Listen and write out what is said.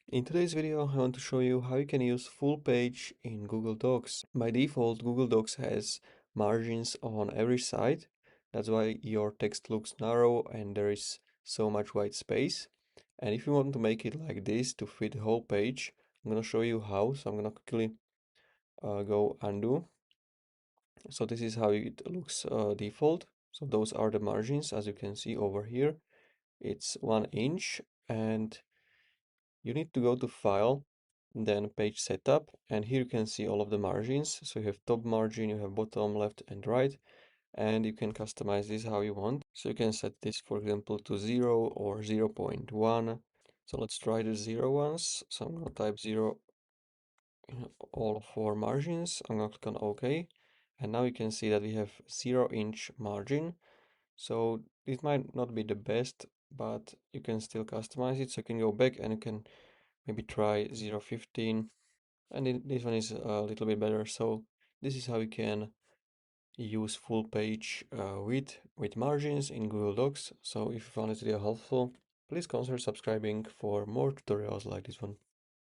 In today's video, I want to show you how you can use full page in Google Docs. By default, Google Docs has margins on every side. That's why your text looks narrow and there is so much white space. And if you want to make it like this to fit the whole page, I'm going to show you how. So I'm going to quickly go undo. So this is how it looks default. So those are the margins, as you can see over here. It's 1 inch, and you need to go to File, then Page Setup, and here you can see all of the margins. So you have top margin, you have bottom, left, and right, and you can customize this how you want. So you can set this, for example, to 0 or 0.1. So let's try the 0 ones. So I'm gonna type 0 in all four margins. I'm gonna click on OK, and now you can see that we have 0-inch margin. So this might not be the best, but you can still customize it. So you can go back and you can maybe try 0.15, and then this one is a little bit better. So this is how you can use full page with margins in Google Docs. So if you found this video helpful, please consider subscribing for more tutorials like this one.